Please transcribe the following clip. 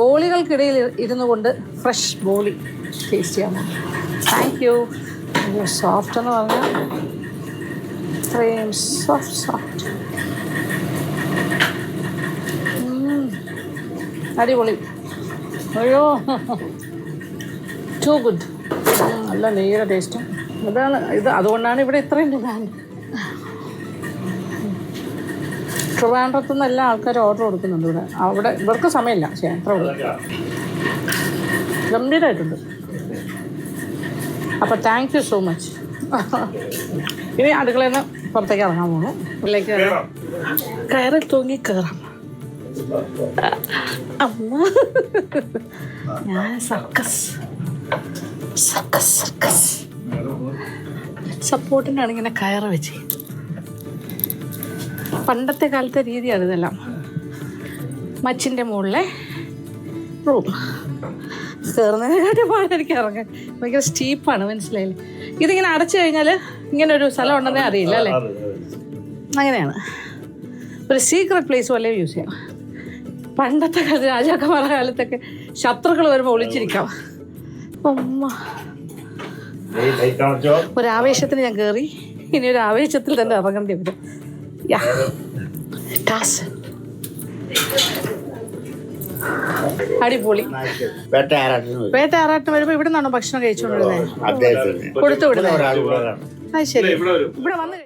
ബോളികൾക്കിടയിൽ ഇരുന്നു കൊണ്ട് ഫ്രഷ് ബോളി ടേസ്റ്റ് ചെയ്യാൻ. Thank you. സോഫ്റ്റ് എന്ന് പറഞ്ഞാൽ ഇത്രയും സോഫ്റ്റ്. അടിപൊളി. അയ്യോ, ടു ഗുഡ്. നല്ല നെയ്യുടെ ടേസ്റ്റും ഇത്. അതുകൊണ്ടാണ് ഇവിടെ ഇത്രയും ഡിമാൻഡ്. ട്രിവാൻഡ്രത്തു നിന്ന് എല്ലാ ആൾക്കാരും ഓർഡർ കൊടുക്കുന്നുണ്ട് ഇവിടെ. അവിടെ ഇവർക്ക് സമയമില്ല. ശരി, അത്ര ഗംഭീരമായിട്ടുണ്ട്. അപ്പോൾ താങ്ക് യു സോ മച്ച്. ഇനി അടുക്കളയിൽ നിന്ന് പുറത്തേക്ക് ഇറങ്ങാൻ പോകണം. ഉള്ളിലേക്ക് കയറി തൂങ്ങി കയറാം. അമ്മ, ഞാൻ സർക്കസ് സപ്പോർട്ടിനാണ് ഇങ്ങനെ കയറ് വെച്ച്. പണ്ടത്തെ കാലത്തെ രീതിയാണ് ഇതെല്ലാം. മച്ചിൻ്റെ മുകളിലെ റൂം. കയറുന്നതിനെക്കാട്ടി പാടെനിക്ക് ഇറങ്ങാൻ. ഭയങ്കര സ്റ്റീപ്പാണ്, മനസ്സിലായില്ലേ? ഇതിങ്ങനെ അടച്ചു കഴിഞ്ഞാൽ ഇങ്ങനെ ഒരു സ്ഥലം ഉണ്ടെന്നേ അറിയില്ല അല്ലേ? അങ്ങനെയാണ്. ഒരു സീക്രട്ട് പ്ലേസ് പോലെ യൂസ് ചെയ്യാം. പണ്ടത്തെ കാലത്ത് രാജാക്കന്മാരുടെ കാലത്തൊക്കെ ശത്രുക്കൾ വരുമ്പോൾ ഒളിച്ചിരിക്കാം. അമ്മ, ഒരാവേശത്തിന് ഞാൻ കയറി. ഇനി ഒരു ആവേശത്തിൽ തന്നെ ഇറങ്ങേണ്ടി വരും. അടിപൊളി. വേട്ടയാറാട്ടിന് വരുമ്പോ ഇവിടെ നിന്നാണോ ഭക്ഷണം കഴിച്ചുകൊണ്ടിരുന്നത്? കൊടുത്തു വിടുന്നത്? ശരി, ഇവിടെ വന്ന്